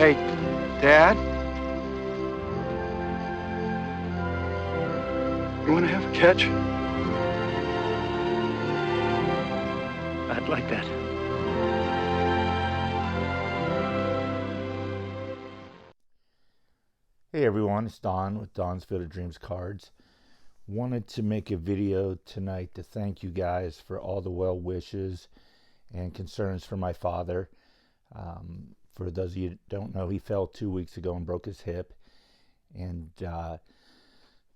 Hey, Dad? You want to have a catch? I'd like that. Hey everyone, it's Don with Don's Field of Dreams Cards. Wanted to make a video tonight to thank you guys for all the well wishes and concerns for my father. For those of you who don't know, he fell 2 weeks ago and broke his hip. And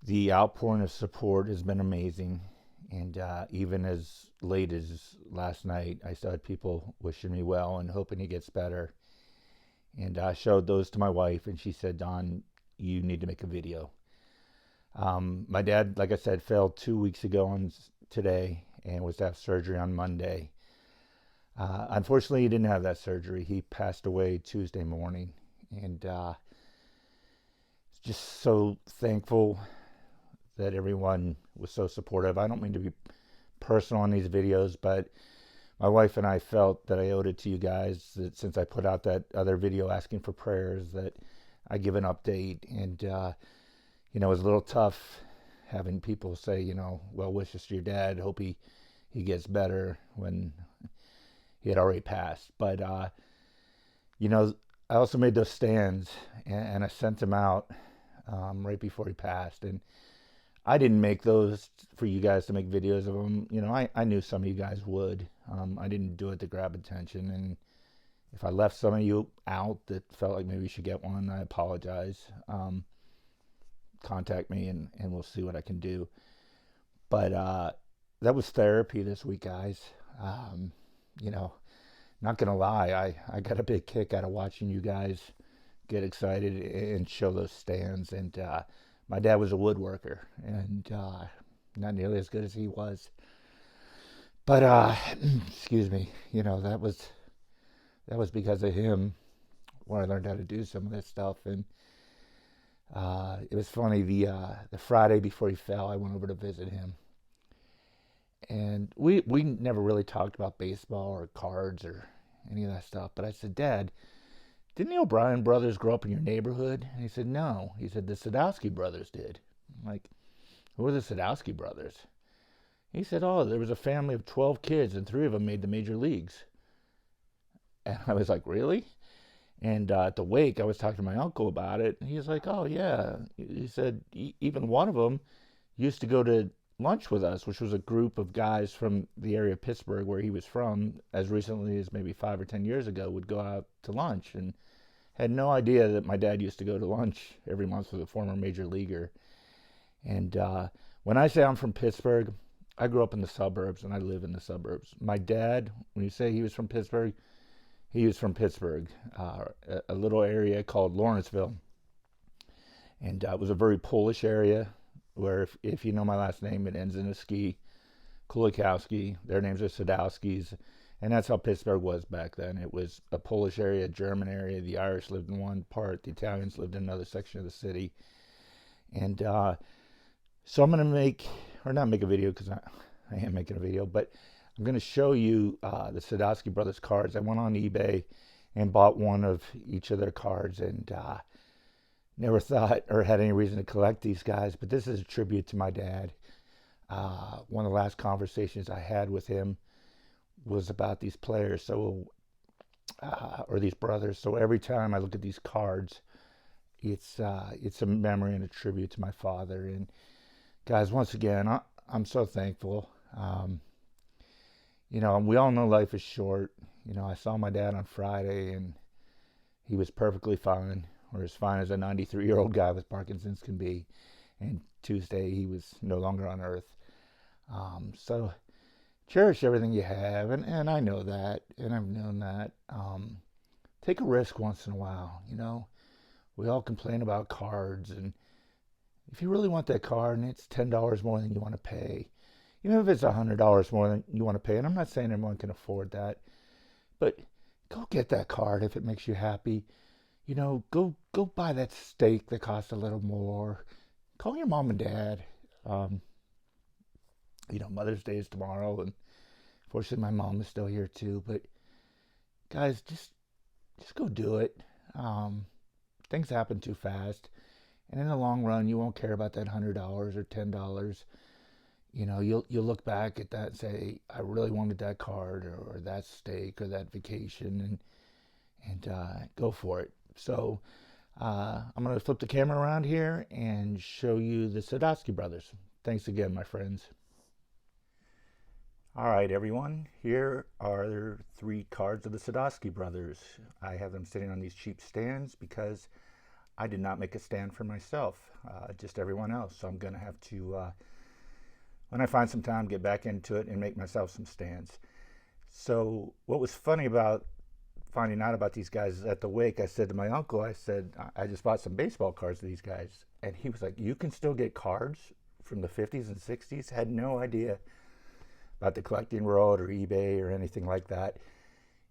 the outpouring of support has been amazing. And even as late as last night, I still had people wishing me well and hoping he gets better. And I showed those to my wife, and she said, Don, you need to make a video. My dad, like I said, fell 2 weeks ago on today and was to have surgery on Monday. Unfortunately, he didn't have that surgery. He passed away Tuesday morning, and just so thankful that everyone was so supportive. I don't mean to be personal on these videos, but my wife and I felt that I owed it to you guys that since I put out that other video asking for prayers, that I give an update. And it was a little tough having people say, well wishes to your dad, hope he gets better, when he had already passed. But I also made those stands, and I sent them out right before he passed. And I didn't make those for you guys to make videos of them. I knew some of you guys would. I didn't do it to grab attention. And if I left some of you out that felt like maybe you should get one, I apologize. Contact me and we'll see what I can do. But that was therapy this week, guys. Not going to lie, I got a big kick out of watching you guys get excited and show those stands. And my dad was a woodworker, and not nearly as good as he was. But excuse me, that was because of him when I learned how to do some of this stuff. And it was funny, the Friday before he fell, I went over to visit him, and we never really talked about baseball or cards or any of that stuff. But I said, Dad, didn't the O'Brien brothers grow up in your neighborhood? And he said, no. He said, the Sadowski brothers did. I'm like, who are the Sadowski brothers? He said, oh, there was a family of 12 kids, and 3 of them made the major leagues. And I was like, really? And at the wake, I was talking to my uncle about it, and he was like, oh, yeah. He said, even one of them used to go to lunch with us, which was a group of guys from the area of Pittsburgh where he was from, as recently as maybe 5 or 10 years ago, would go out to lunch. And had no idea that my dad used to go to lunch every month with a former major leaguer. And when I say I'm from Pittsburgh, I grew up in the suburbs, and I live in the suburbs. My dad, when you say he was from Pittsburgh, he was from Pittsburgh, a little area called Lawrenceville. And it was a very Polish area where, if you know my last name, it ends in a ski. Kulikowski, their names are Sadowskis. And that's how Pittsburgh was back then. It was a Polish area, a German area. The Irish lived in one part. The Italians lived in another section of the city. And so I'm going to not make a video, because I am making a video, but I'm going to show you the Sadowski brothers cards. I went on eBay and bought one of each of their cards, and never thought or had any reason to collect these guys, but this is a tribute to my dad. One of the last conversations I had with him was about these players, or these brothers. So every time I look at these cards, it's a memory and a tribute to my father. And guys, once again, I'm so thankful. We all know life is short. I saw my dad on Friday, and he was perfectly fine, or as fine as a 93-year-old guy with Parkinson's can be. And Tuesday, he was no longer on earth. So cherish everything you have, and I know that, and I've known that. Take a risk once in a while. We all complain about cards, and if you really want that card and it's $10 more than you want to pay, even if it's $100 more than you want to pay, and I'm not saying everyone can afford that, but go get that card if it makes you happy. Go buy that steak that costs a little more. Call your mom and dad. Mother's Day is tomorrow, and fortunately my mom is still here too. But guys, just go do it. things happen too fast. And in the long run, you won't care about that $100 or $10. You know, you'll look back at that and say, I really wanted that card or that steak or that vacation, and go for it. So I'm going to flip the camera around here and show you the Sadowski brothers. Thanks again, my friends. All right, everyone. Here are their 3 cards of the Sadowski brothers. I have them sitting on these cheap stands because I did not make a stand for myself, just everyone else. So I'm going to have to, when I find some time, get back into it and make myself some stands. So what was funny about finding out about these guys is at the wake, I said to my uncle, I said, I just bought some baseball cards of these guys. And he was like, you can still get cards from the 50s and 60s? Had no idea about the collecting world or eBay or anything like that.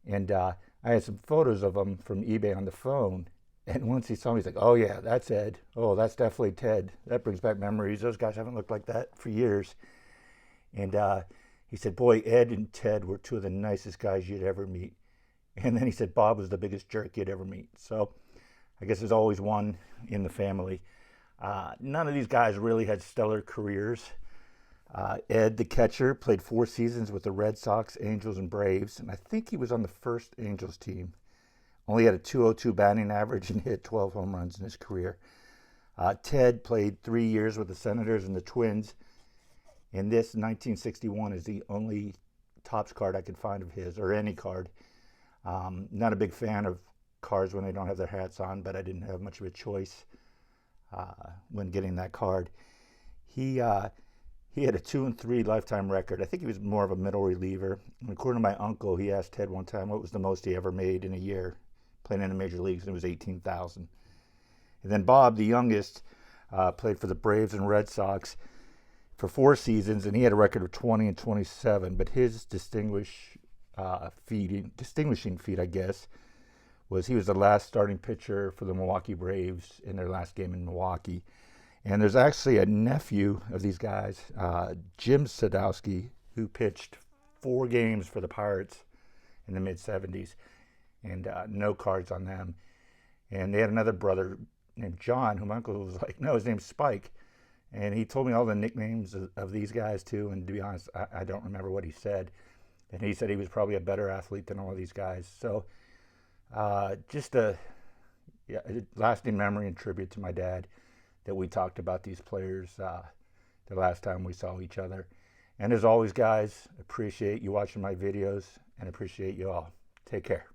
And I had some photos of them from eBay on the phone. And once he saw me, he's like, oh yeah, that's Ed. Oh, that's definitely Ted. That brings back memories. Those guys haven't looked like that for years. And he said, boy, Ed and Ted were 2 of the nicest guys you'd ever meet. And then he said Bob was the biggest jerk you'd ever meet. So I guess there's always one in the family. None of these guys really had stellar careers. Ed, the catcher, played 4 seasons with the Red Sox, Angels, and Braves. And I think he was on the first Angels team. Only had a .202 batting average and hit 12 home runs in his career. Ted played 3 years with the Senators and the Twins. And this 1961 is the only Topps card I could find of his, or any card. Not a big fan of cards when they don't have their hats on, but I didn't have much of a choice when getting that card. He had a 2-3 lifetime record. I think he was more of a middle reliever. And according to my uncle, he asked Ted one time what was the most he ever made in a year playing in the major leagues, and it was $18,000. And then Bob, the youngest, played for the Braves and Red Sox for 4 seasons, and he had a record of 20 and 27. But his distinguishing feat, I guess, was he was the last starting pitcher for the Milwaukee Braves in their last game in Milwaukee. And there's actually a nephew of these guys, Jim Sadowski, who pitched 4 games for the Pirates in the mid-'70s, and no cards on them. And they had another brother named John, who my uncle was like, no, his name's Spike. And he told me all the nicknames of these guys, too, and to be honest, I don't remember what he said. And he said he was probably a better athlete than all of these guys. So just a lasting memory and tribute to my dad that we talked about these players the last time we saw each other. And as always, guys, appreciate you watching my videos and appreciate you all. Take care.